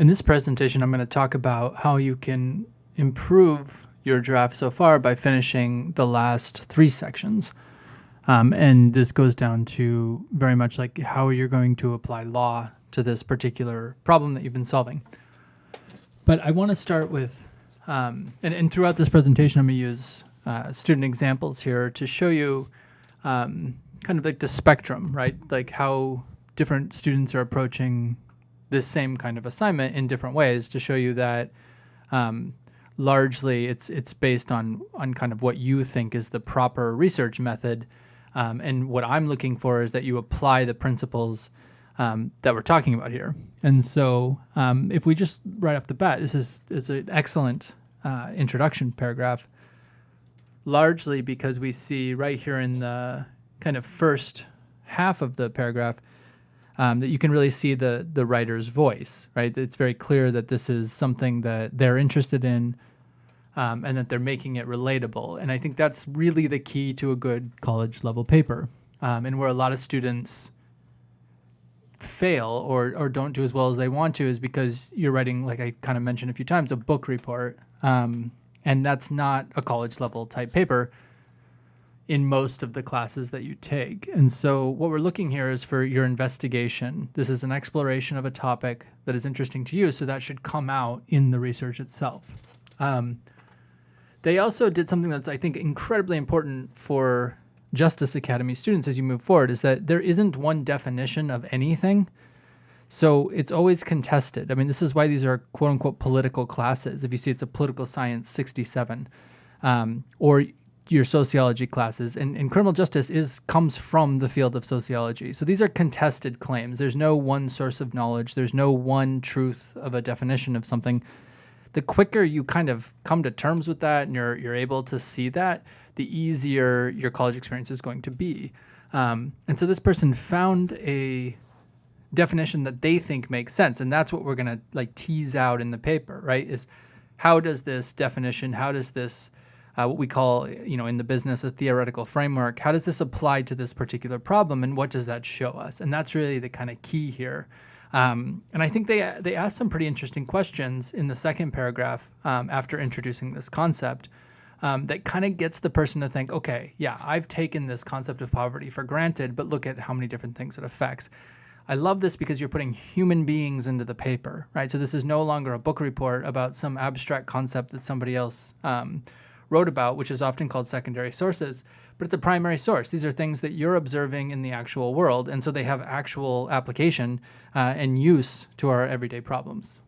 In this presentation, I'm going to talk about how you can improve your draft so far by finishing the last 3 sections. And this goes down to very much like how you're going to apply law to this particular problem that you've been solving. But I want to start with, and throughout this presentation, I'm going to use student examples here to show you kind of like the spectrum, right? Like how different students are approaching this same kind of assignment in different ways to show you that largely it's based on kind of what you think is the proper research method. And what I'm looking for is that you apply the principles that we're talking about here. And so if we just right off the bat, this is an excellent introduction paragraph, largely because we see right here in the kind of first half of the paragraph that you can really see the writer's voice, right? It's very clear that this is something that they're interested in and that they're making it relatable. And I think that's really the key to a good college level paper. And where a lot of students fail or don't do as well as they want to is because you're writing, like I kind of mentioned a few times, a book report. And that's not a college level type paper in most of the classes that you take. And so what we're looking here is for your investigation. This is an exploration of a topic that is interesting to you, so that should come out in the research itself. They also did something that's, I think, incredibly important for Justice Academy students as you move forward, is that there isn't one definition of anything. So it's always contested. I mean, this is why these are quote unquote political classes. If you see, it's a political science 67, or your sociology classes, and criminal justice comes from the field of sociology. So these are contested claims. There's no one source of knowledge. There's no one truth of a definition of something. The quicker you kind of come to terms with that and you're able to see that, the easier your college experience is going to be. And so this person found a definition that they think makes sense, and that's what we're going to like tease out in the paper, right? Is how does this definition, how does this what we call, in the business, a theoretical framework, how does this apply to this particular problem, and what does that show us? And that's really the kind of key here. And I think they asked some pretty interesting questions in the second paragraph after introducing this concept that kind of gets the person to think, okay, yeah, I've taken this concept of poverty for granted, but look at how many different things it affects. I love this because you're putting human beings into the paper, right? So this is no longer a book report about some abstract concept that somebody else wrote about, which is often called secondary sources, but it's a primary source. These are things that you're observing in the actual world, and so they have actual application and use to our everyday problems.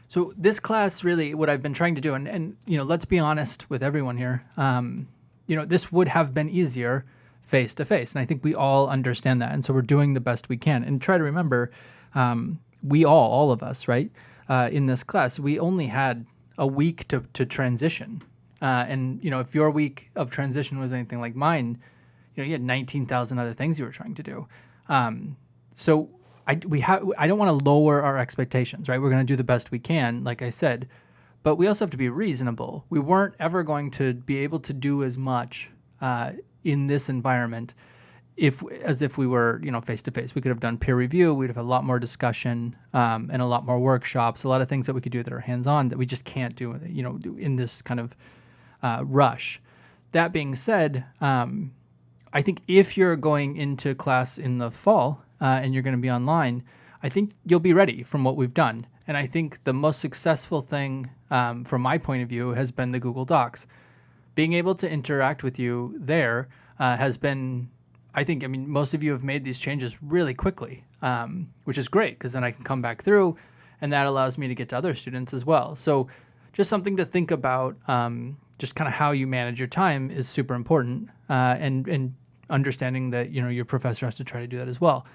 So this class, really, what I've been trying to do, and let's be honest with everyone here, this would have been easier face-to-face, and I think we all understand that, and so we're doing the best we can. And try to remember, all of us, right, in this class, we only had a week to transition. And if your week of transition was anything like mine, you had 19,000 other things you were trying to do. So I don't want to lower our expectations, right? We're going to do the best we can, like I said, but we also have to be reasonable. We weren't ever going to be able to do as much in this environment as if we were, face-to-face. We could have done peer review. We'd have a lot more discussion and a lot more workshops, a lot of things that we could do that are hands-on that we just can't do, in this kind of rush. That being said, I think if you're going into class in the fall and you're going to be online, I think you'll be ready from what we've done. And I think the most successful thing from my point of view has been the Google Docs. Being able to interact with you there has been, most of you have made these changes really quickly, which is great because then I can come back through and that allows me to get to other students as well. So just something to think about, just kind of how you manage your time is super important, and understanding that, your professor has to try to do that as well.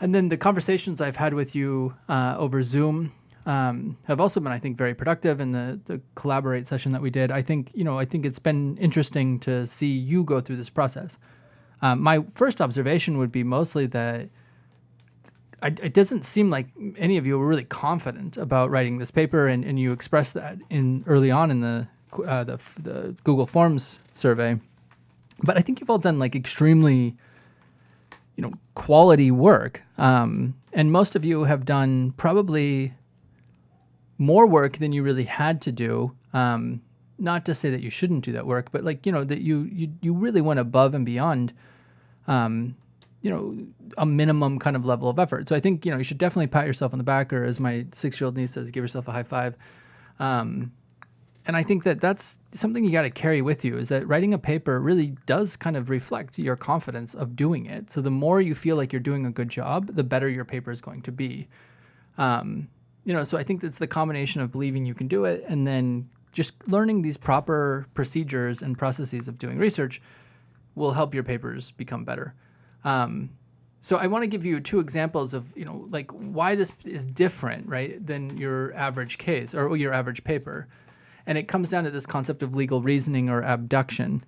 And then the conversations I've had with you over Zoom have also been, I think, very productive. And the Collaborate session that we did, I think it's been interesting to see you go through this process. My first observation would be mostly that it doesn't seem like any of you were really confident about writing this paper, and you expressed that early on in the Google Forms survey. But I think you've all done extremely quality work. And most of you have done probably more work than you really had to do. Not to say that you shouldn't do that work, but that you really went above and beyond, a minimum kind of level of effort. So I think, you should definitely pat yourself on the back, or as my 6-year-old niece says, give yourself a high five. And I think that that's something you got to carry with you, is that writing a paper really does kind of reflect your confidence of doing it. So the more you feel like you're doing a good job, the better your paper is going to be. So I think that's the combination of believing you can do it and then just learning these proper procedures and processes of doing research will help your papers become better. So I want to give you 2 examples of, why this is different, right, than your average case or your average paper. And it comes down to this concept of legal reasoning or abduction.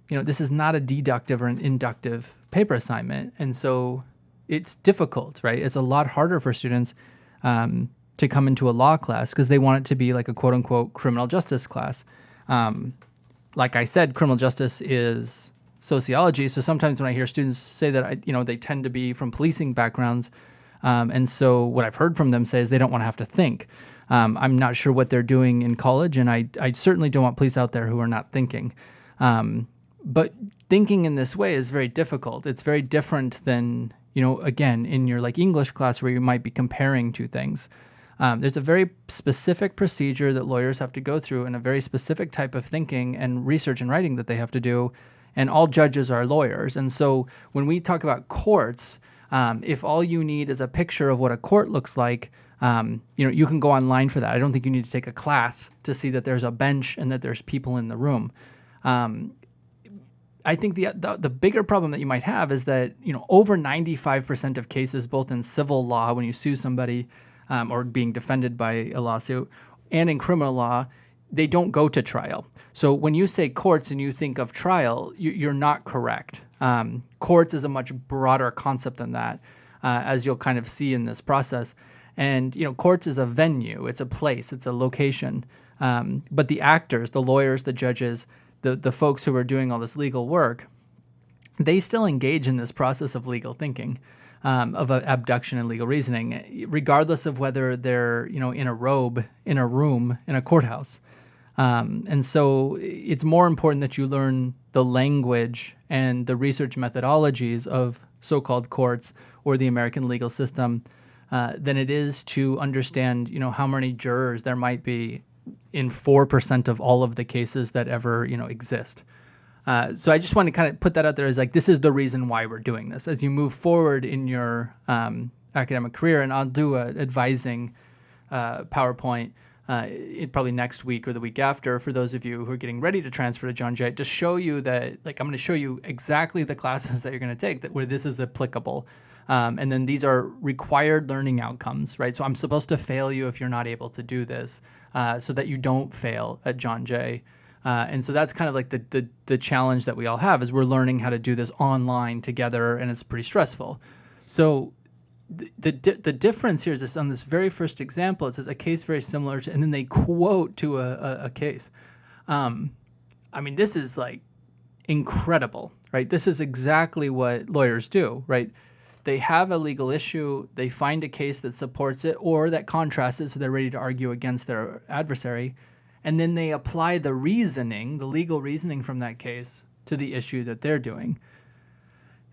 This is not a deductive or an inductive paper assignment. And so it's difficult, right? It's a lot harder for students to come into a law class because they want it to be like a quote unquote criminal justice class. Like I said, criminal justice is sociology. So sometimes when I hear students say that, they tend to be from policing backgrounds. And so what I've heard from them say is they don't want to have to think. I'm not sure what they're doing in college, and I certainly don't want police out there who are not thinking. But thinking in this way is very difficult. It's very different than, again, in your English class where you might be comparing 2 things. There's a very specific procedure that lawyers have to go through and a very specific type of thinking and research and writing that they have to do. And all judges are lawyers. And so when we talk about courts, if all you need is a picture of what a court looks like, you can go online for that. I don't think you need to take a class to see that there's a bench and that there's people in the room. I think the bigger problem that you might have is that, over 95% of cases, both in civil law, when you sue somebody or being defended by a lawsuit, and in criminal law, they don't go to trial. So when you say courts and you think of trial, you're not correct. Courts is a much broader concept than that, as you'll kind of see in this process. And, courts is a venue, it's a place, it's a location. But the actors, the lawyers, the judges, the folks who are doing all this legal work, they still engage in this process of legal thinking, of abduction and legal reasoning, regardless of whether they're, in a robe, in a room, in a courthouse. And so it's more important that you learn the language and the research methodologies of so-called courts or the American legal system than it is to understand, how many jurors there might be in 4% of all of the cases that ever, exist. So I just want to kind of put that out there as this is the reason why we're doing this. As you move forward in your academic career, and I'll do an advising PowerPoint probably next week or the week after for those of you who are getting ready to transfer to John Jay, to show you that, I'm going to show you exactly the classes that you're going to take where this is applicable. And then these are required learning outcomes, right? So I'm supposed to fail you if you're not able to do this so that you don't fail at John Jay. And so that's kind of the challenge that we all have is we're learning how to do this online together, and it's pretty stressful. So the difference here is this: on this very first example, it says a case very similar to, and then they quote to a case. This is incredible, right? This is exactly what lawyers do, right? They have a legal issue, they find a case that supports it or that contrasts it, so they're ready to argue against their adversary, and then they apply the reasoning, the legal reasoning from that case to the issue that they're doing.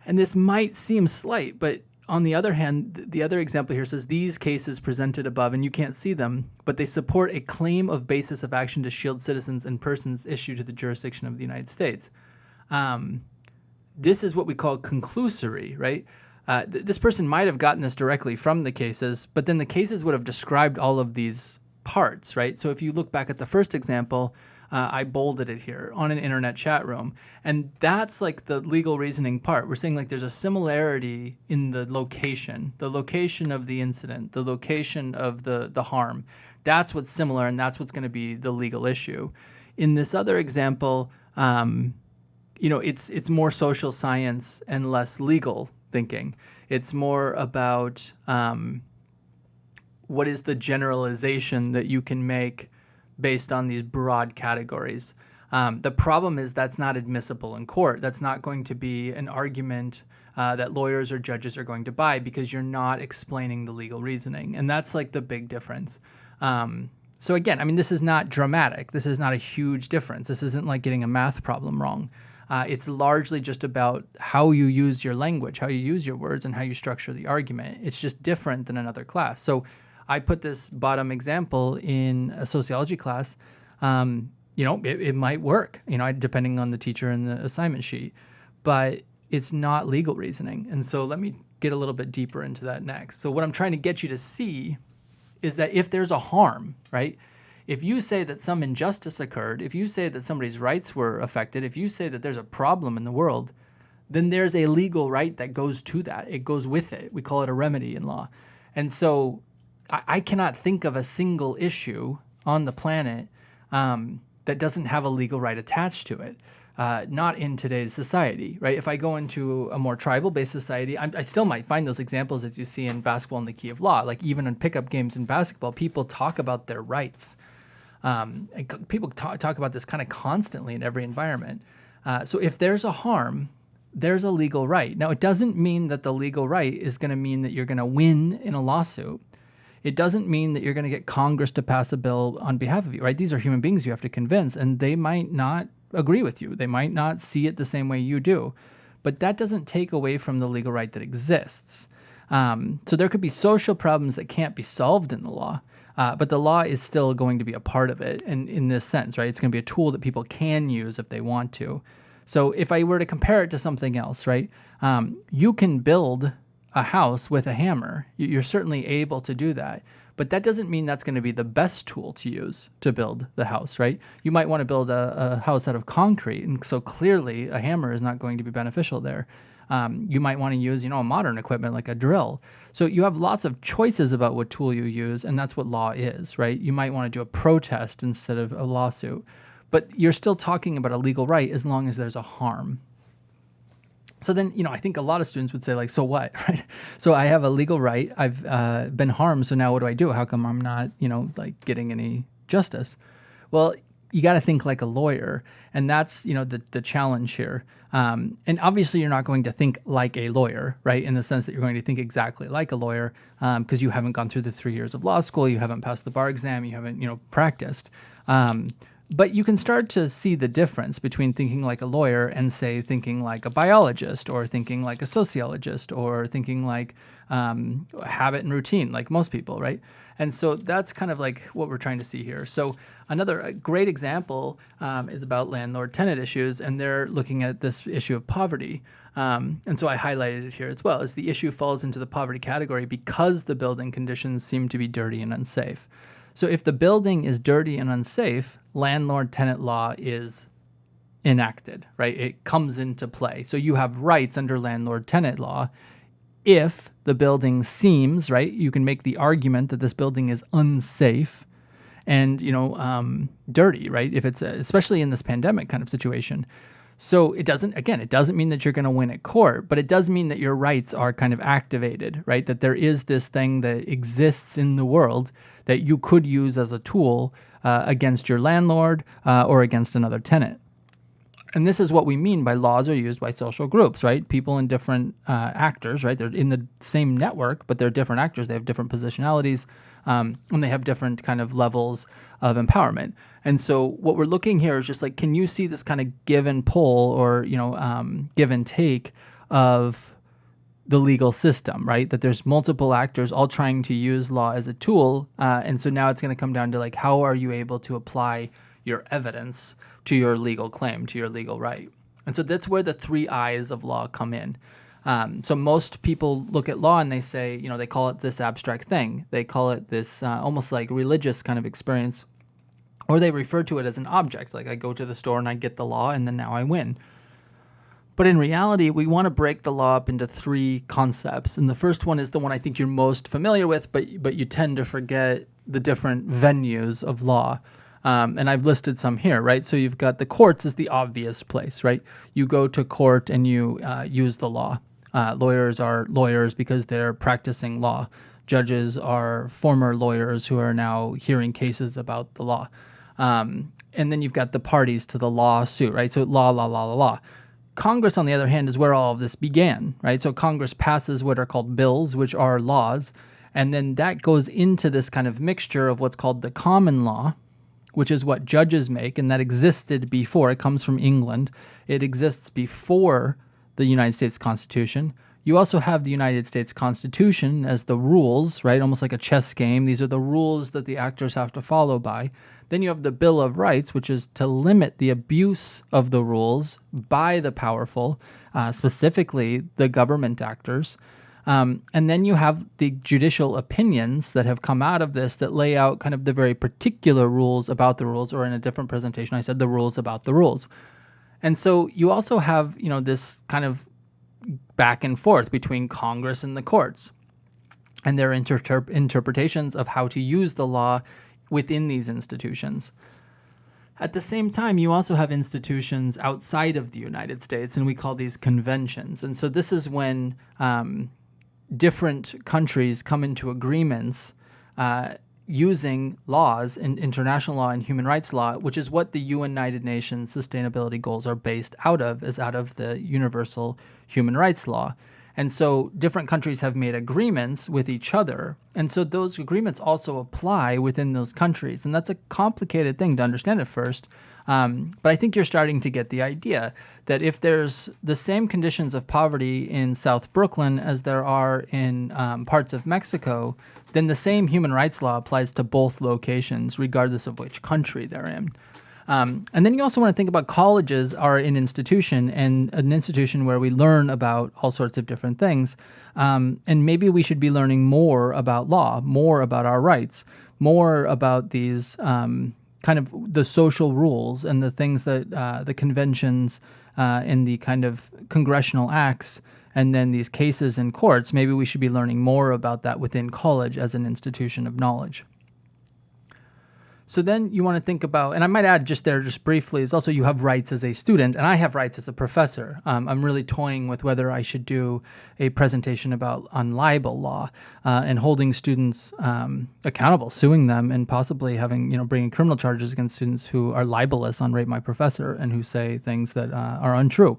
And this might seem slight, but on the other hand, the other example here says these cases presented above, and you can't see them, but they support a claim of basis of action to shield citizens and persons issued to the jurisdiction of the United States. This is what we call conclusory, right? This person might have gotten this directly from the cases, but then the cases would have described all of these parts, right? So if you look back at the first example, I bolded it here, on an internet chat room. And that's the legal reasoning part. We're saying there's a similarity in the location of the incident, the location of the harm. That's what's similar, and that's what's going to be the legal issue. In this other example, it's more social science and less legal thinking. It's more about what is the generalization that you can make based on these broad categories. The problem is that's not admissible in court. That's not going to be an argument that lawyers or judges are going to buy because you're not explaining the legal reasoning. And that's like the big difference. So again, I mean, this is not dramatic. This is not a huge difference. This isn't like getting a math problem wrong. It's largely just about how you use your language, how you use your words, and how you structure the argument. It's just different than another class. So I put this bottom example in a sociology class. It might work, depending on the teacher and the assignment sheet, but it's not legal reasoning. And so let me get a little bit deeper into that next. So what I'm trying to get you to see is that if there's a harm, right? If you say that some injustice occurred, if you say that somebody's rights were affected, if you say that there's a problem in the world, then there's a legal right that goes to that. It goes with it. We call it a remedy in law. And so I cannot think of a single issue on the planet that doesn't have a legal right attached to it. Not in today's society, right? If I go into a more tribal-based society, I still might find those examples as you see in Basketball and the Key of Law. Like even in pickup games in basketball, people talk about their rights. People talk about this kind of constantly in every environment. So if there's a harm, there's a legal right. Now, it doesn't mean that the legal right is going to mean that you're going to win in a lawsuit. It doesn't mean that you're going to get Congress to pass a bill on behalf of you, right? These are human beings you have to convince, and they might not agree with you. They might not see it the same way you do. But that doesn't take away from the legal right that exists. So there could be social problems that can't be solved in the law, but the law is still going to be a part of it in this sense, right? It's going to be a tool that people can use if they want to. So if I were to compare it to something else, right? You can build a house with a hammer. You're certainly able to do that. But that doesn't mean that's going to be the best tool to use to build the house, right? You might want to build a house out of concrete, and so clearly a hammer is not going to be beneficial there. You might want to use, modern equipment like a drill. So you have lots of choices about what tool you use, and that's what law is, right? You might want to do a protest instead of a lawsuit, but you're still talking about a legal right as long as there's a harm. So then, I think a lot of students would say, like, so what, right? So I have a legal right. I've been harmed. So now what do I do? How come I'm not, getting any justice? Well, you got to think like a lawyer. And that's, the challenge here. And obviously, you're not going to think like a lawyer, right? In the sense that you're going to think exactly like a lawyer because you haven't gone through the 3 years of law school. You haven't passed the bar exam. You haven't, practiced. But you can start to see the difference between thinking like a lawyer and, say, thinking like a biologist or thinking like a sociologist or thinking like habit and routine, like most people, right? And so that's kind of like what we're trying to see here. So another great example is about landlord-tenant issues, and they're looking at this issue of poverty. And so I highlighted it here as well, as the issue falls into the poverty category because the building conditions seem to be dirty and unsafe. So if the building is dirty and unsafe, landlord-tenant law is enacted, right? It comes into play. So you have rights under landlord-tenant law. If the building seems, right, you can make the argument that this building is unsafe and, dirty, right? If it's, especially in this pandemic kind of situation. So it doesn't mean that you're going to win at court, but it does mean that your rights are kind of activated, right? That there is this thing that exists in the world that you could use as a tool against your landlord or against another tenant. And this is what we mean by laws are used by social groups, right? People in different actors, right? They're in the same network, but they're different actors. They have different positionalities, and they have different kind of levels of empowerment. And so what we're looking here is just like, can you see this kind of give and pull or, give and take of the legal system, right? That there's multiple actors all trying to use law as a tool. And so now it's going to come down to like, how are you able to apply your evidence to your legal claim, to your legal right? And so that's where the 3 I's of law come in. So most people look at law and they say, they call it this abstract thing. They call it this almost like religious kind of experience, or they refer to it as an object. Like I go to the store and I get the law and then now I win. But in reality, we want to break the law up into 3 concepts. And the first one is the one I think you're most familiar with, but you tend to forget the different venues of law. And I've listed some here, right? So you've got the courts is the obvious place, right? You go to court and you use the law. Lawyers are lawyers because they're practicing law. Judges are former lawyers who are now hearing cases about the law. And then you've got the parties to the lawsuit, right? So law. Congress, on the other hand, is where all of this began, right? So Congress passes what are called bills, which are laws, and then that goes into this kind of mixture of what's called the common law, which is what judges make, and that existed before. It comes from England. It exists before the United States Constitution. You also have the United States Constitution as the rules, right? Almost like a chess game. These are the rules that the actors have to follow by. Then you have the Bill of Rights, which is to limit the abuse of the rules by the powerful, specifically the government actors. And then you have the judicial opinions that have come out of this that lay out kind of the very particular rules about the rules, or in a different presentation, I said the rules about the rules. And so you also have, this kind of back and forth between Congress and the courts and their interpretations of how to use the law within these institutions. At the same time, you also have institutions outside of the United States, and we call these conventions. And so this is when different countries come into agreements using laws, in international law and human rights law, which is what the United Nations Sustainability Goals are based out of, is out of the Universal Human Rights Law. And so different countries have made agreements with each other. And so those agreements also apply within those countries. And that's a complicated thing to understand at first. But I think you're starting to get the idea that if there's the same conditions of poverty in South Brooklyn as there are in parts of Mexico, then the same human rights law applies to both locations, regardless of which country they're in. And then you also want to think about colleges are an institution, and an institution where we learn about all sorts of different things. And maybe we should be learning more about law, more about our rights, more about these kind of the social rules and the things that the conventions and the kind of congressional acts and then these cases in courts. Maybe we should be learning more about that within college as an institution of knowledge. So then you want to think about, and I might add just briefly, is also you have rights as a student, and I have rights as a professor. I'm really toying with whether I should do a presentation on libel law and holding students accountable, suing them, and possibly bringing criminal charges against students who are libelous on Rate My Professor and who say things that are untrue.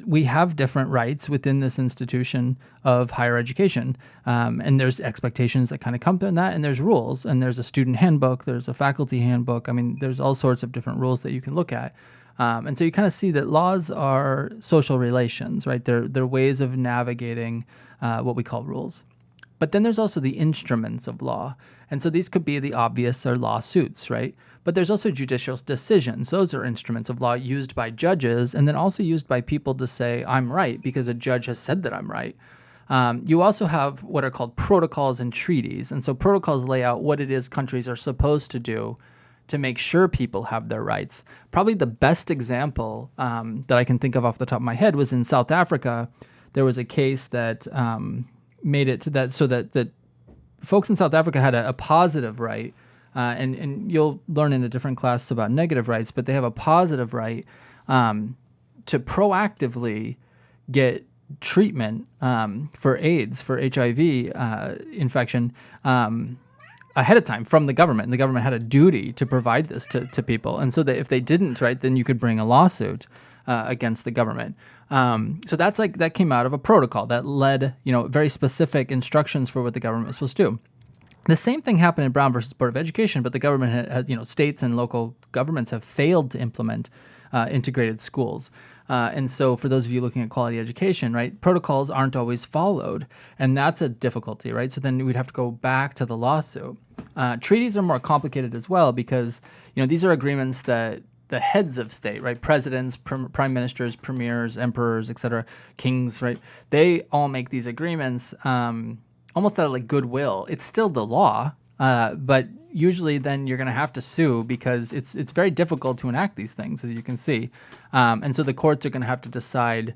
We have different rights within this institution of higher education, and there's expectations that kind of come from that, and there's rules, and there's a student handbook, there's a faculty handbook. I mean, there's all sorts of different rules that you can look at. And so you kind of see that laws are social relations, right? They're ways of navigating what we call rules. But then there's also the instruments of law. And so these could be the obvious or lawsuits, right? But there's also judicial decisions. Those are instruments of law used by judges and then also used by people to say, I'm right because a judge has said that I'm right. You also have what are called protocols and treaties. And so protocols lay out what it is countries are supposed to do to make sure people have their rights. Probably the best example that I can think of off the top of my head was in South Africa. There was a case that made it to that so that folks in South Africa had a positive right, and you'll learn in a different class about negative rights, but they have a positive right to proactively get treatment for AIDS, for HIV infection ahead of time from the government. And the government had a duty to provide this to people. And so that if they didn't, right, then you could bring a lawsuit against the government. So that came out of a protocol that led, very specific instructions for what the government was supposed to do. The same thing happened in Brown versus Board of Education, but the government had states and local governments have failed to implement integrated schools. And so for those of you looking at quality education, right, protocols aren't always followed, and that's a difficulty, right? So then we'd have to go back to the lawsuit. Treaties are more complicated as well because, these are agreements that the heads of state, right, presidents, prime ministers, premiers, emperors, etc., kings, right, they all make these agreements almost out of goodwill. It's still the law, but usually then you're going to have to sue because it's very difficult to enact these things, as you can see. And so the courts are going to have to decide,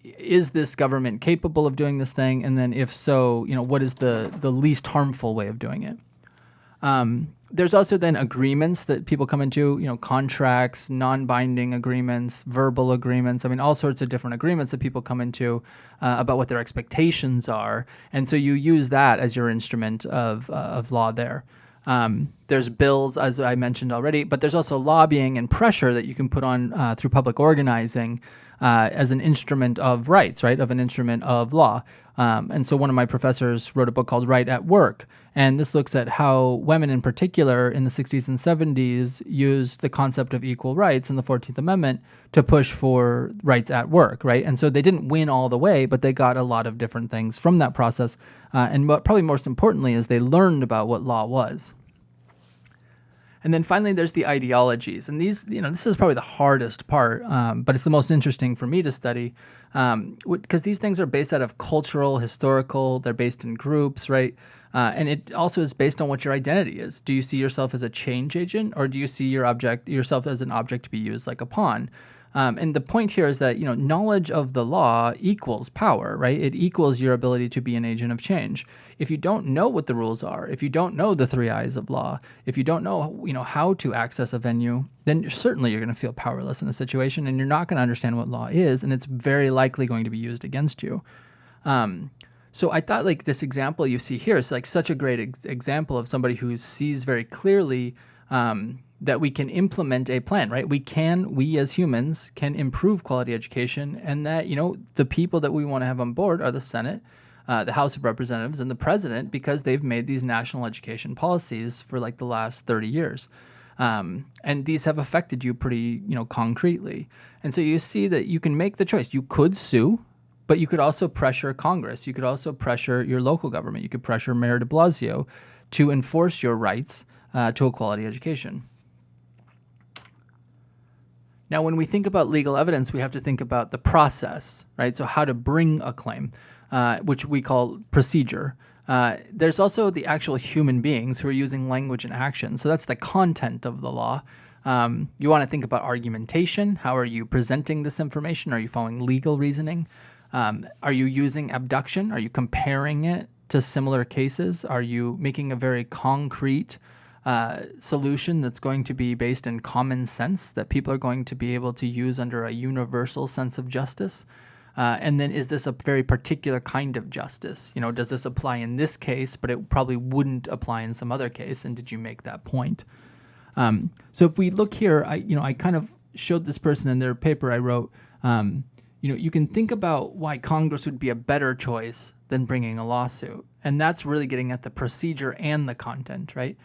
is this government capable of doing this thing? And then if so, what is the least harmful way of doing it? There's also then agreements that people come into, contracts, non-binding agreements, verbal agreements. I mean, all sorts of different agreements that people come into about what their expectations are. And so you use that as your instrument of law there. There's bills, as I mentioned already, but there's also lobbying and pressure that you can put on through public organizing as an instrument of rights, right, of an instrument of law. And so one of my professors wrote a book called Right at Work, and this looks at how women in particular in the 60s and 70s used the concept of equal rights in the 14th Amendment to push for rights at work, right? And so they didn't win all the way, but they got a lot of different things from that process. And what probably most importantly is they learned about what law was. And then finally, there's the ideologies. And these, this is probably the hardest part, but it's the most interesting for me to study because these things are based out of cultural, historical, they're based in groups, right? And it also is based on what your identity is. Do you see yourself as a change agent, or do you see yourself as an object to be used like a pawn? And the point here is that, knowledge of the law equals power, right? It equals your ability to be an agent of change. If you don't know what the rules are, if you don't know the 3 I's of law, if you don't know, how to access a venue, then you're going to feel powerless in a situation, and you're not going to understand what law is, and it's very likely going to be used against you. So I thought this example you see here is such a great example of somebody who sees very clearly that we can implement a plan, right? We as humans can improve quality education, and that, the people that we want to have on board are the Senate, the House of Representatives, and the President, because they've made these national education policies for the last 30 years. And these have affected you pretty, concretely. And so you see that you can make the choice. You could sue, but you could also pressure Congress. You could also pressure your local government. You could pressure Mayor de Blasio to enforce your rights to a quality education. Now, when we think about legal evidence, we have to think about the process, right? So how to bring a claim, which we call procedure. There's also the actual human beings who are using language and action. So that's the content of the law. You want to think about argumentation. How are you presenting this information? Are you following legal reasoning? Are you using abduction? Are you comparing it to similar cases? Are you making a very concrete solution that's going to be based in common sense that people are going to be able to use under a universal sense of justice? And then is this a very particular kind of justice? Does this apply in this case, but it probably wouldn't apply in some other case? And did you make that point? So if we look here, I kind of showed this person in their paper I wrote, you can think about why Congress would be a better choice than bringing a lawsuit. And that's really getting at the procedure and the content, right?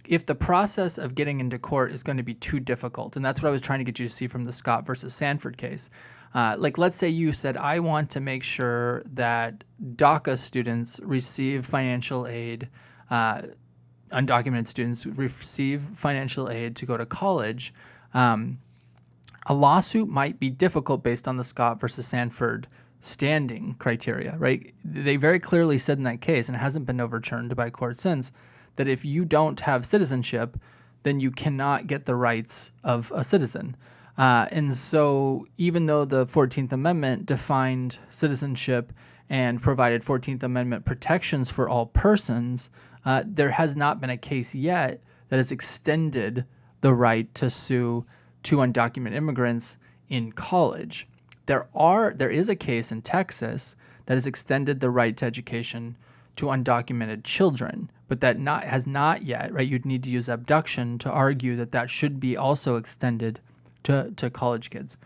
If the process of getting into court is going to be too difficult, and that's what I was trying to get you to see from the Scott versus Sanford case. Let's say you said, I want to make sure that DACA students receive financial aid, undocumented students receive financial aid to go to college. A lawsuit might be difficult based on the Scott versus Sanford standing criteria, right? They very clearly said in that case, and it hasn't been overturned by court since, that if you don't have citizenship, then you cannot get the rights of a citizen. And so even though the 14th Amendment defined citizenship and provided 14th Amendment protections for all persons, there has not been a case yet that has extended the right to sue to undocumented immigrants in college. There is a case in Texas that has extended the right to education to undocumented children, but that has not yet, right? You'd need to use abduction to argue that should be also extended to college kids.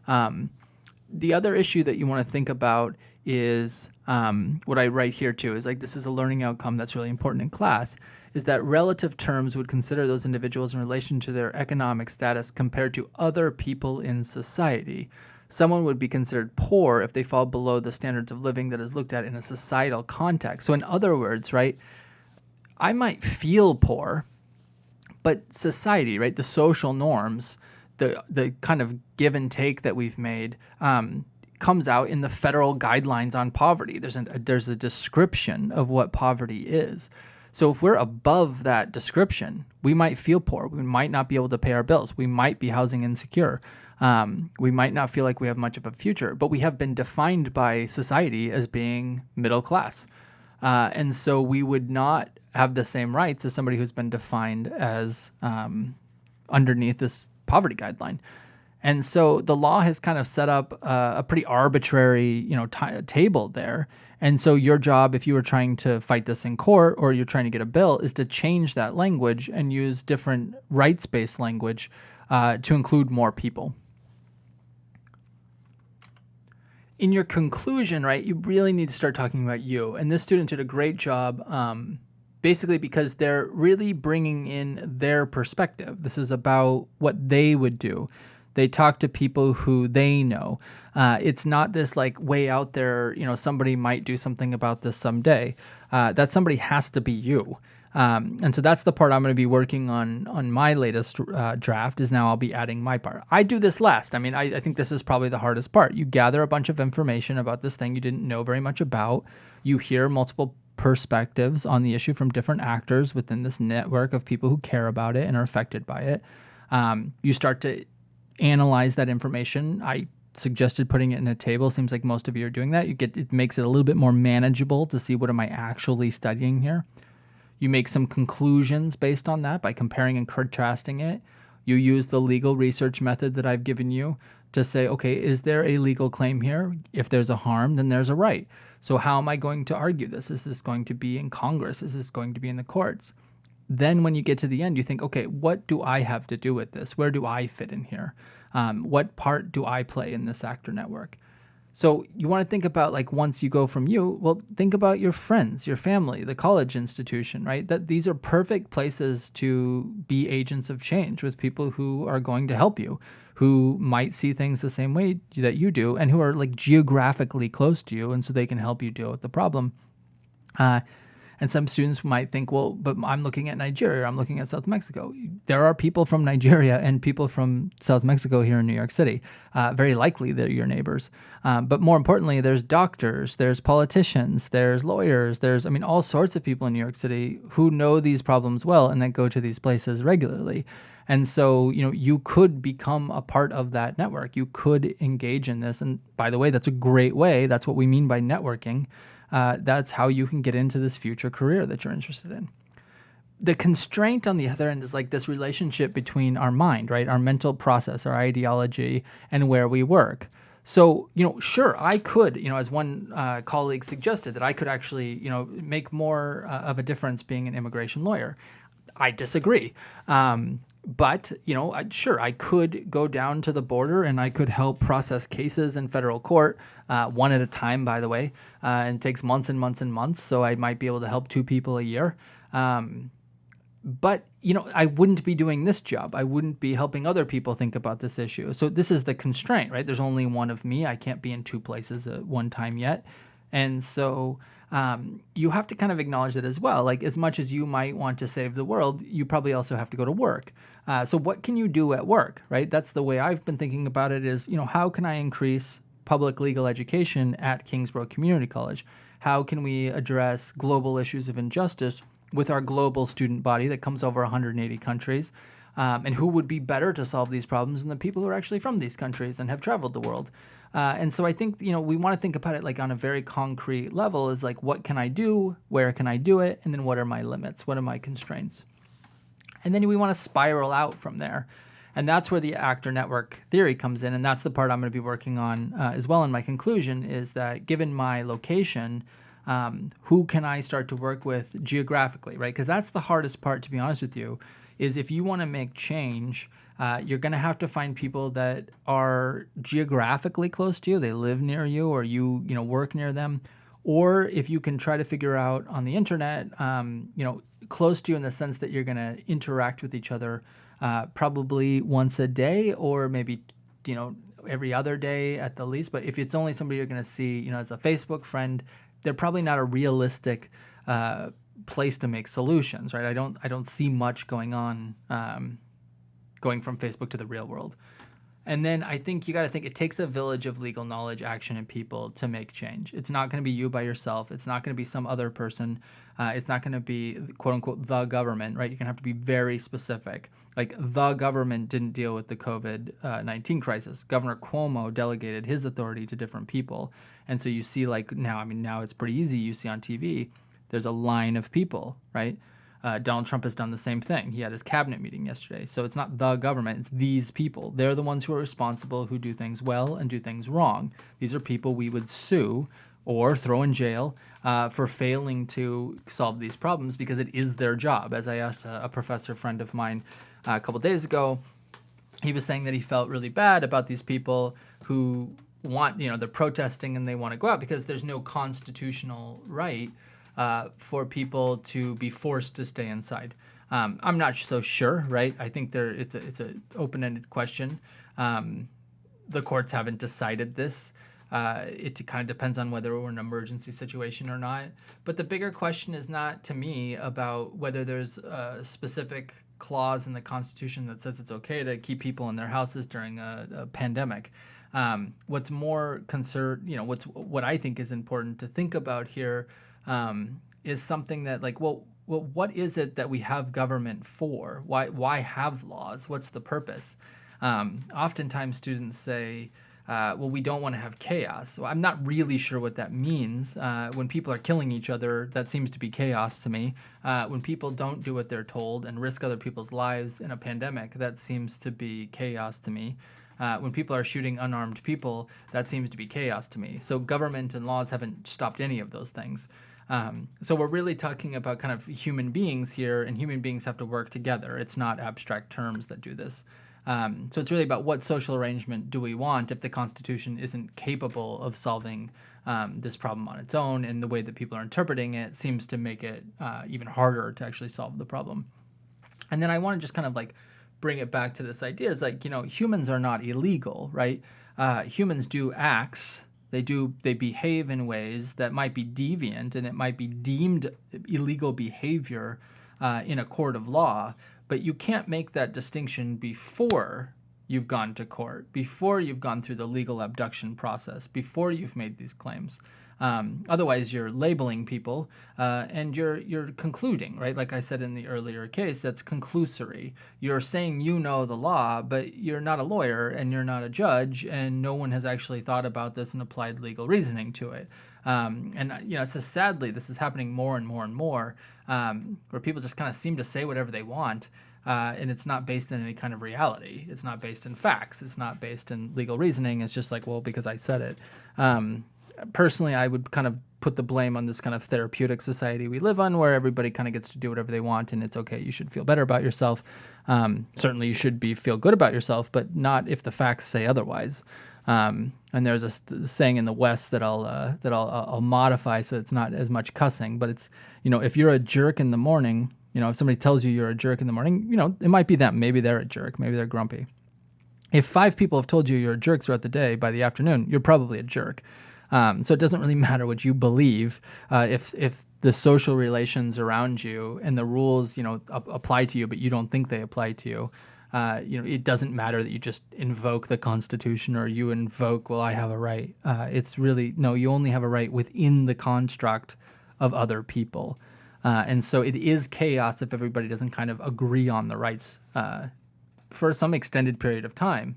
The other issue that you want to think about is what I write here too, is this is a learning outcome that's really important in class, is that relative terms would consider those individuals in relation to their economic status compared to other people in society. Someone would be considered poor if they fall below the standards of living that is looked at in a societal context. So in other words, right, I might feel poor, but society, right, the social norms, the kind of give and take that we've made comes out in the federal guidelines on poverty. There's a description of what poverty is. So if we're above that description, we might feel poor. We might not be able to pay our bills. We might be housing insecure. We might not feel like we have much of a future, but we have been defined by society as being middle class. And so we would not have the same rights as somebody who's been defined as underneath this poverty guideline. And so the law has kind of set up a pretty arbitrary, table there. And so your job, if you were trying to fight this in court or you're trying to get a bill, is to change that language and use different rights-based language to include more people. In your conclusion, right, you really need to start talking about you. And this student did a great job, basically because they're really bringing in their perspective. This is about what they would do. They talk to people who they know. It's not this like way out there, somebody might do something about this someday. That somebody has to be you. And so that's the part I'm going to be working on my latest draft is now I'll be adding my part. I do this last. I mean, I think this is probably the hardest part. You gather a bunch of information about this thing you didn't know very much about. You hear multiple perspectives on the issue from different actors within this network of people who care about it and are affected by it. You start to analyze that information. I suggested putting it in a table. Seems like most of you are doing that. It makes it a little bit more manageable to see what am I actually studying here. You make some conclusions based on that by comparing and contrasting it. You use the legal research method that I've given you to say, okay, is there a legal claim here? If there's a harm, then there's a right. So how am I going to argue this? Is this going to be in Congress? Is this going to be in the courts? Then when you get to the end, you think, okay, what do I have to do with this? Where do I fit in here? What part do I play in this actor network? So you want to think about, like, once you go from you, well, think about your friends, your family, the college institution, right? That these are perfect places to be agents of change with people who are going to help you, who might see things the same way that you do, and who are like geographically close to you, and so they can help you deal with the problem. And some students might think, well, but I'm looking at Nigeria, I'm looking at South Mexico. There are people from Nigeria and people from South Mexico here in New York City. Very likely they're your neighbors. But more importantly, there's doctors, there's politicians, there's lawyers, there's all sorts of people in New York City who know these problems well and that go to these places regularly. And so, you could become a part of that network. You could engage in this. And by the way, that's a great way. That's what we mean by networking. That's how you can get into this future career that you're interested in. The constraint on the other end is like this relationship between our mind, right? Our mental process, our ideology, and where we work. So, sure, I could, as one colleague suggested, that I could actually, make more of a difference being an immigration lawyer. I disagree. But, sure, I could go down to the border and I could help process cases in federal court, one at a time, by the way, and it takes months and months and months. So I might be able to help 2 people a year. But, I wouldn't be doing this job. I wouldn't be helping other people think about this issue. So this is the constraint, right? There's only one of me. I can't be in 2 places at one time yet. And so you have to kind of acknowledge that as well. Like, as much as you might want to save the world, you probably also have to go to work. So what can you do at work, right? That's the way I've been thinking about it is, how can I increase public legal education at Kingsborough Community College? How can we address global issues of injustice with our global student body that comes over 180 countries? And who would be better to solve these problems than the people who are actually from these countries and have traveled the world? And so I think, we want to think about it like on a very concrete level is like, what can I do? Where can I do it? And then what are my limits? What are my constraints? And then we want to spiral out from there. And that's where the actor network theory comes in. And that's the part I'm going to be working on as well in my conclusion is that given my location, who can I start to work with geographically, right? Because that's the hardest part, to be honest with you, is if you want to make change, you're going to have to find people that are geographically close to you. They live near you or you work near them. Or if you can try to figure out on the internet, close to you in the sense that you're going to interact with each other probably once a day or maybe, every other day at the least. But if it's only somebody you're going to see, as a Facebook friend, they're probably not a realistic place to make solutions, right? I don't see much going on going from Facebook to the real world. And then I think you got to think it takes a village of legal knowledge, action, and people to make change. It's not going to be you by yourself. It's not going to be some other person. It's not going to be, quote unquote, the government, right? You're going to have to be very specific. Like the government didn't deal with the COVID-19 crisis. Governor Cuomo delegated his authority to different people. And so you see now it's pretty easy. You see on TV, there's a line of people, right? Donald Trump has done the same thing. He had his cabinet meeting yesterday. So it's not the government, it's these people. They're the ones who are responsible, who do things well and do things wrong. These are people we would sue or throw in jail for failing to solve these problems because it is their job. As I asked a professor friend of mine a couple days ago, he was saying that he felt really bad about these people who want, they're protesting and they want to go out because there's no constitutional right for people to be forced to stay inside. I'm not so sure, right? I think it's an open-ended question. The courts haven't decided this. It kind of depends on whether we're in an emergency situation or not. But the bigger question is not, to me, about whether there's a specific clause in the Constitution that says it's okay to keep people in their houses during a pandemic. What's more what I think is important to think about here is something that what is it that we have government for? Why have laws? What's the purpose? Oftentimes students say, we don't want to have chaos. So I'm not really sure what that means. When people are killing each other, that seems to be chaos to me. When people don't do what they're told and risk other people's lives in a pandemic, that seems to be chaos to me. When people are shooting unarmed people, that seems to be chaos to me. So government and laws haven't stopped any of those things. So we're really talking about kind of human beings here, and human beings have to work together. It's not abstract terms that do this. So it's really about what social arrangement do we want if the Constitution isn't capable of solving this problem on its own, and the way that people are interpreting it seems to make it even harder to actually solve the problem. And then I want to just kind of bring it back to this idea is humans are not illegal, right? Humans do acts. They behave in ways that might be deviant, and it might be deemed illegal behavior in a court of law. But you can't make that distinction before you've gone to court, before you've gone through the legal abduction process, before you've made these claims. Otherwise, you're labeling people and you're concluding, right? Like I said in the earlier case, that's conclusory. You're saying you know the law, but you're not a lawyer and you're not a judge, and no one has actually thought about this and applied legal reasoning to it. Sadly, this is happening more and more and more, where people just kind of seem to say whatever they want, and it's not based in any kind of reality. It's not based in facts. It's not based in legal reasoning. It's just because I said it. Personally, I would kind of put the blame on this kind of therapeutic society we live on, where everybody kind of gets to do whatever they want, and it's okay. You should feel better about yourself. Certainly, you should feel good about yourself, but not if the facts say otherwise. And there's a saying in the West that I'll modify so it's not as much cussing, but it's, if you're a jerk in the morning, if somebody tells you you're a jerk in the morning, it might be them. Maybe they're a jerk. Maybe they're grumpy. If 5 people have told you you're a jerk throughout the day, by the afternoon, you're probably a jerk. So it doesn't really matter what you believe. If the social relations around you and the rules, apply to you, but you don't think they apply to you, it doesn't matter that you just invoke the Constitution or you invoke, I have a right. It's really, no, you only have a right within the construct of other people. And so it is chaos if everybody doesn't kind of agree on the rights for some extended period of time.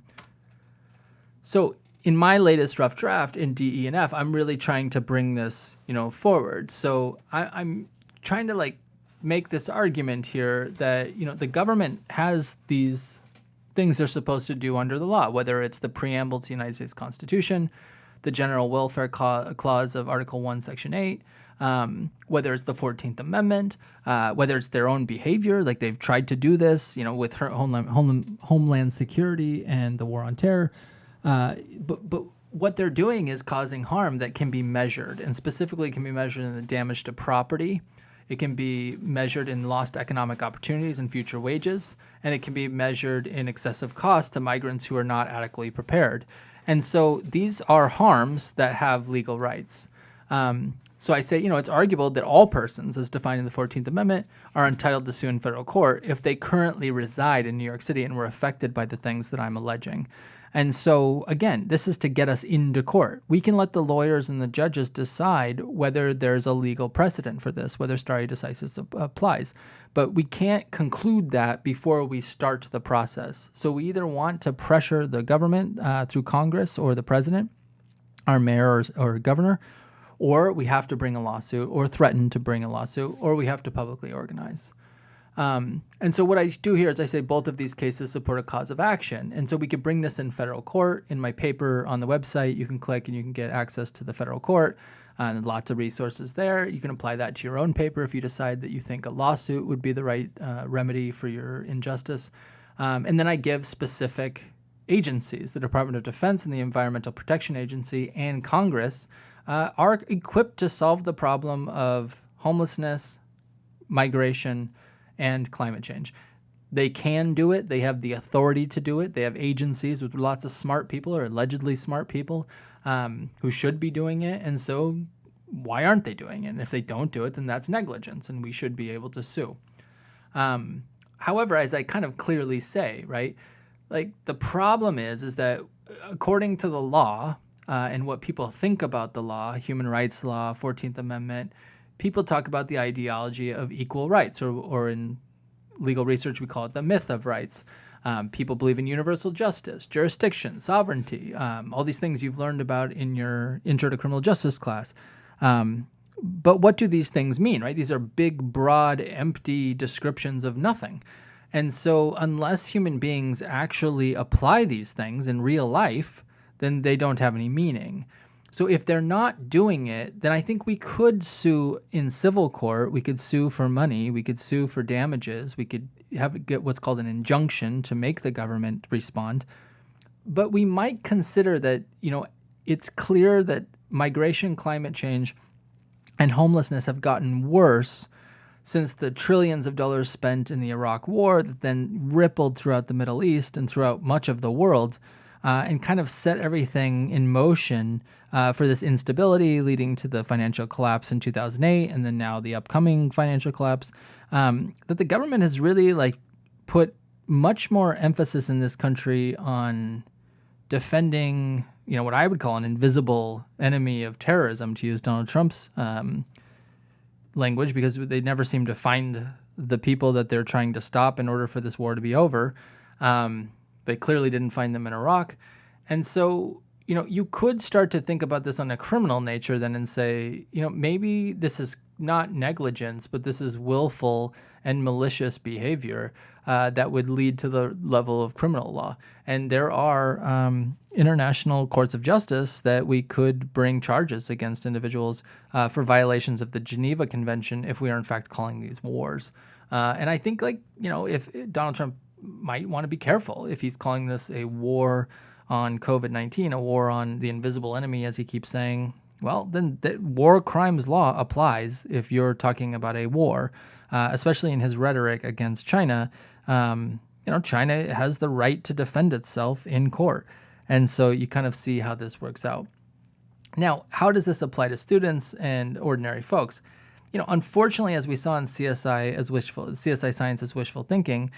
So in my latest rough draft in D, E, and F, I'm really trying to bring this, forward. So I'm trying to make this argument here that, the government has these things they're supposed to do under the law, whether it's the preamble to the United States Constitution, the general welfare clause of Article 1, Section 8, whether it's the 14th Amendment, whether it's their own behavior, like they've tried to do this, with Homeland Security and the War on Terror. But what they're doing is causing harm that can be measured, and specifically can be measured in the damage to property. It can be measured in lost economic opportunities and future wages, and it can be measured in excessive cost to migrants who are not adequately prepared. And so these are harms that have legal rights. So I say, it's arguable that all persons, as defined in the 14th Amendment, are entitled to sue in federal court if they currently reside in New York City and were affected by the things that I'm alleging. And so, again, this is to get us into court. We can let the lawyers and the judges decide whether there's a legal precedent for this, whether stare decisis applies. But we can't conclude that before we start the process. So we either want to pressure the government through Congress or the president, our mayor or governor, or we have to bring a lawsuit or threaten to bring a lawsuit, or we have to publicly organize. And so what I do here is I say both of these cases support a cause of action. And so we could bring this in federal court. In my paper on the website, you can click and you can get access to the federal court. And lots of resources there. You can apply that to your own paper if you decide that you think a lawsuit would be the right remedy for your injustice. And then I give specific agencies, the Department of Defense and the Environmental Protection Agency and Congress are equipped to solve the problem of homelessness, migration, and climate change. They can do it. They have the authority to do it. They have agencies with lots of smart people or allegedly smart people who should be doing it. And so why aren't they doing it? And if they don't do it, then that's negligence and we should be able to sue. However, as I kind of clearly say, right, like the problem is that according to the law and what people think about the law, human rights law, 14th Amendment, people talk about the ideology of equal rights, or in legal research, we call it the myth of rights. People believe in universal justice, jurisdiction, sovereignty, all these things you've learned about in your Intro to Criminal Justice class. But what do these things mean, right? These are big, broad, empty descriptions of nothing. And so unless human beings actually apply these things in real life, then they don't have any meaning. So if they're not doing it, then I think we could sue in civil court. We could sue for money. We could sue for damages. We could get what's called an injunction to make the government respond. But we might consider that, it's clear that migration, climate change, and homelessness have gotten worse since the trillions of dollars spent in the Iraq War that then rippled throughout the Middle East and throughout much of the world. And kind of set everything in motion for this instability leading to the financial collapse in 2008 and then now the upcoming financial collapse, that the government has really put much more emphasis in this country on defending, what I would call an invisible enemy of terrorism, to use Donald Trump's language, because they never seem to find the people that they're trying to stop in order for this war to be over. They clearly didn't find them in Iraq. And so, you could start to think about this on a criminal nature then and say, maybe this is not negligence, but this is willful and malicious behavior that would lead to the level of criminal law. And there are international courts of justice that we could bring charges against individuals for violations of the Geneva Convention if we are in fact calling these wars. And I think if Donald Trump might want to be careful if he's calling this a war on COVID-19, a war on the invisible enemy, as he keeps saying. Well, then the war crimes law applies if you're talking about a war, especially in his rhetoric against China. China has the right to defend itself in court. And so you kind of see how this works out. Now, how does this apply to students and ordinary folks? Unfortunately, as we saw in CSI Science as wishful thinking,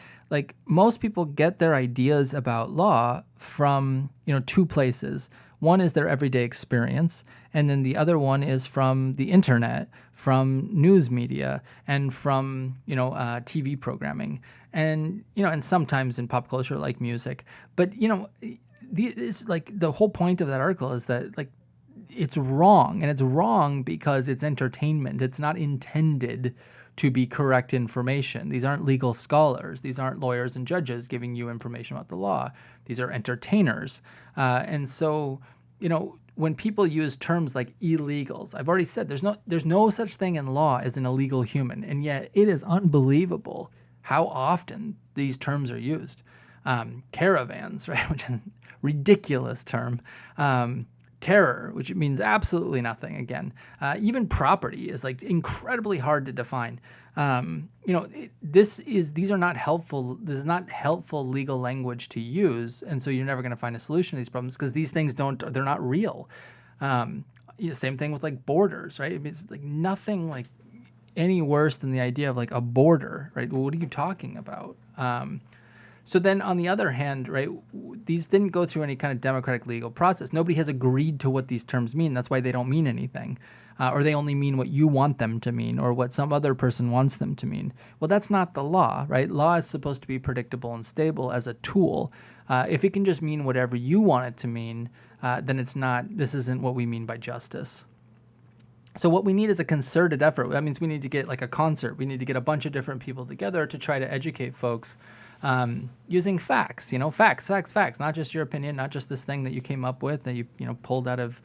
most people get their ideas about law from, two places. One is their everyday experience, and then the other one is from the internet, from news media, and from, TV programming, and, and sometimes in pop culture like music. But, the whole point of that article is that, it's wrong, and it's wrong because it's entertainment. It's not intended to be correct information. These aren't legal scholars. These aren't lawyers and judges giving you information about the law. These are entertainers. And so, when people use terms like illegals, I've already said there's no such thing in law as an illegal human, and yet it is unbelievable how often these terms are used. Caravans, right, which is a ridiculous term. Terror, which means absolutely nothing. Again, even property is incredibly hard to define. These are not helpful. This is not helpful legal language to use, and so you're never going to find a solution to these problems because these things they're not real. Same thing with borders, right? It's nothing any worse than the idea of a border, right? Well, what are you talking about? So then on the other hand, right, these didn't go through any kind of democratic legal process. Nobody has agreed to what these terms mean. That's why they don't mean anything. Or they only mean what you want them to mean or what some other person wants them to mean. Well, that's not the law, right? Law is supposed to be predictable and stable as a tool. If it can just mean whatever you want it to mean, then this isn't what we mean by justice. So what we need is a concerted effort. That means we need to get like a concert. We need to get a bunch of different people together to try to educate folks using facts, facts, not just your opinion, not just this thing that you came up with that you pulled out of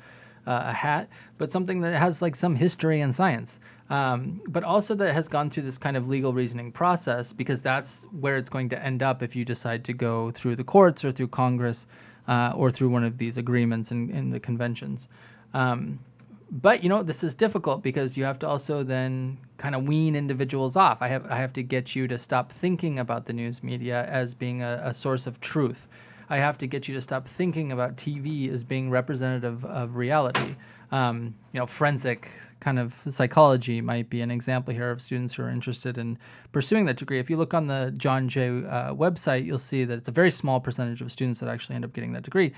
a hat, but something that has like some history and science, but also that has gone through this kind of legal reasoning process, because that's where it's going to end up if you decide to go through the courts or through Congress or through one of these agreements in the conventions. But this is difficult because you have to also then kind of wean individuals off. I have to get you to stop thinking about the news media as being a source of truth. I have to get you to stop thinking about TV as being representative of reality. Forensic kind of psychology might be an example here of students who are interested in pursuing that degree. If you look on the John Jay website, you'll see that it's a very small percentage of students that actually end up getting that degree,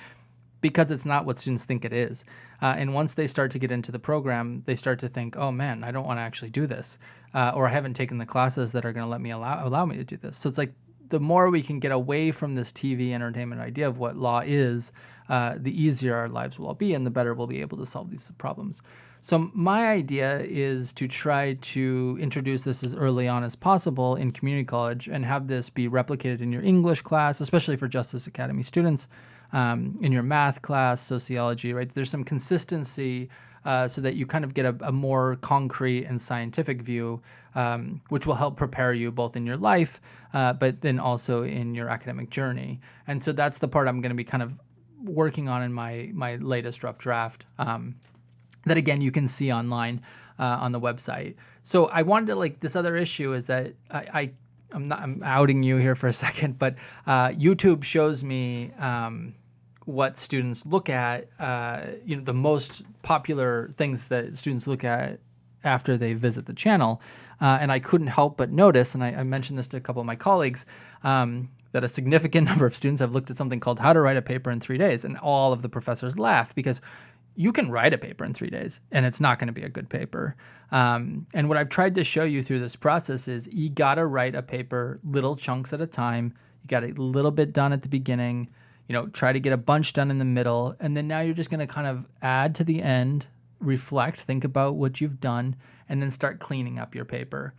because it's not what students think it is. And once they start to get into the program, they start to think, oh man, I don't want to actually do this. Or I haven't taken the classes that are going to let me allow me to do this. So it's like the more we can get away from this TV entertainment idea of what law is, the easier our lives will all be and the better we'll be able to solve these problems. So my idea is to try to introduce this as early on as possible in community college and have this be replicated in your English class, especially for Justice Academy students, in your math class, sociology, right? There's some consistency so that you kind of get a more concrete and scientific view, which will help prepare you both in your life, but then also in your academic journey. And so that's the part I'm going to be kind of working on in my latest rough draft that, again, you can see online on the website. So I wanted to, this other issue is that I'm outing you here for a second, but YouTube shows me what students look at, the most popular things that students look at after they visit the channel. And I couldn't help but notice, and I mentioned this to a couple of my colleagues, that a significant number of students have looked at something called How to Write a Paper in 3 Days. And all of the professors laugh because you can write a paper in 3 days and it's not going to be a good paper. And what I've tried to show you through this process is you got to write a paper little chunks at a time. You got a little bit done at the beginning, try to get a bunch done in the middle. And then now you're just going to kind of add to the end, reflect, think about what you've done, and then start cleaning up your paper.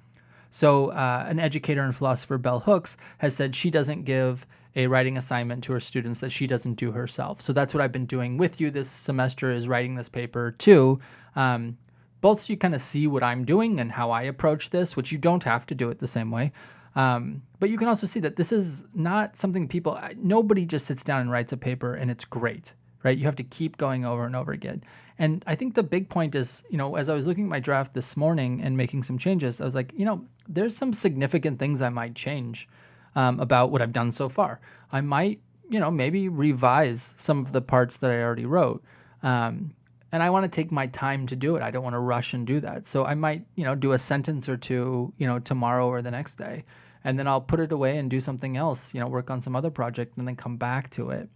So an educator and philosopher, Bell Hooks, has said she doesn't give a writing assignment to her students that she doesn't do herself. So that's what I've been doing with you this semester, is writing this paper too, both so you kind of see what I'm doing and how I approach this, which you don't have to do it the same way. But you can also see that this is not something nobody just sits down and writes a paper and it's great, right? You have to keep going over and over again. And I think the big point is, as I was looking at my draft this morning and making some changes, I was like, there's some significant things I might change about what I've done so far. I might, maybe revise some of the parts that I already wrote. And I want to take my time to do it. I don't want to rush and do that. So I might, do a sentence or two, tomorrow or the next day. And then I'll put it away and do something else, work on some other project and then come back to it.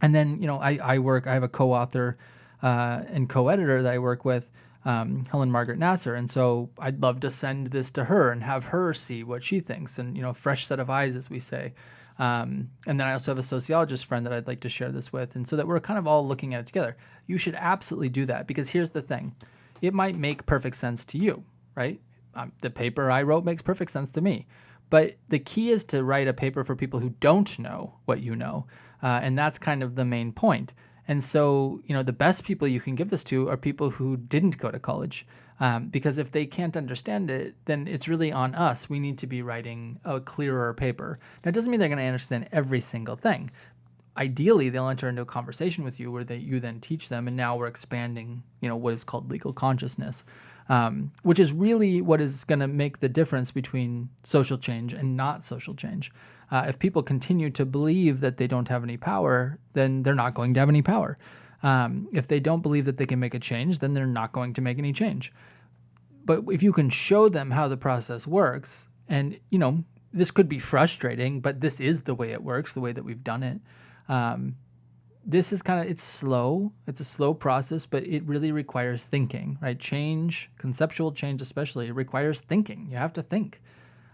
And then, I have a co-author and co-editor that I work with, Helen Margaret Nasser. And so I'd love to send this to her and have her see what she thinks and, fresh set of eyes, as we say. And then I also have a sociologist friend that I'd like to share this with. And so that we're kind of all looking at it together. You should absolutely do that, because here's the thing. It might make perfect sense to you, right? The paper I wrote makes perfect sense to me. But the key is to write a paper for people who don't know what you know. And that's kind of the main point. And so, the best people you can give this to are people who didn't go to college. Because if they can't understand it, then it's really on us. We need to be writing a clearer paper. Now, it doesn't mean they're going to understand every single thing. Ideally, they'll enter into a conversation with you where you then teach them, and now we're expanding, what is called legal consciousness, which is really what is going to make the difference between social change and not social change. If people continue to believe that they don't have any power, then they're not going to have any power. If they don't believe that they can make a change, then they're not going to make any change. But if you can show them how the process works, and, this could be frustrating, but this is the way it works, the way that we've done it. This is it's slow. It's a slow process, but it really requires thinking, right? Change, conceptual change especially, it requires thinking. You have to think.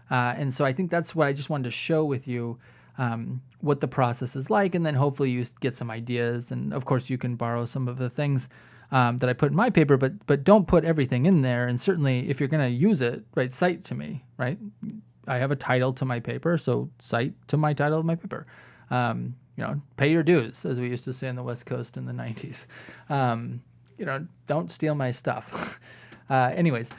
And so I think that's what I just wanted to show with you, what the process is like, and then hopefully you get some ideas. And of course, you can borrow some of the things that I put in my paper, but don't put everything in there. And certainly if you're going to use it, right, cite to me, right? I have a title to my paper, so cite to my title of my paper. Pay your dues, as we used to say on the West Coast in the 90s. Don't steal my stuff. Anyways,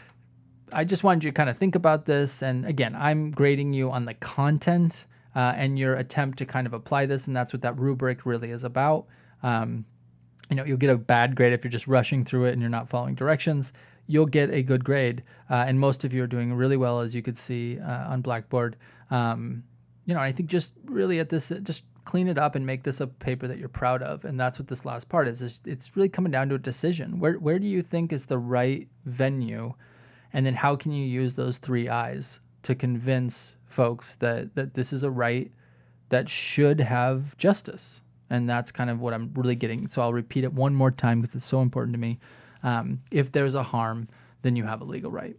I just wanted you to kind of think about this. And again, I'm grading you on the content and your attempt to kind of apply this. And that's what that rubric really is about. You'll get a bad grade if you're just rushing through it and you're not following directions. You'll get a good grade. And most of you are doing really well, as you could see on Blackboard. I think just really at this, just clean it up and make this a paper that you're proud of. And that's what this last part is it's really coming down to a decision. Where do you think is the right venue? And then how can you use those 3 I's to convince folks that this is a right that should have justice? And that's kind of what I'm really getting. So I'll repeat it one more time because it's so important to me. If there's a harm, then you have a legal right.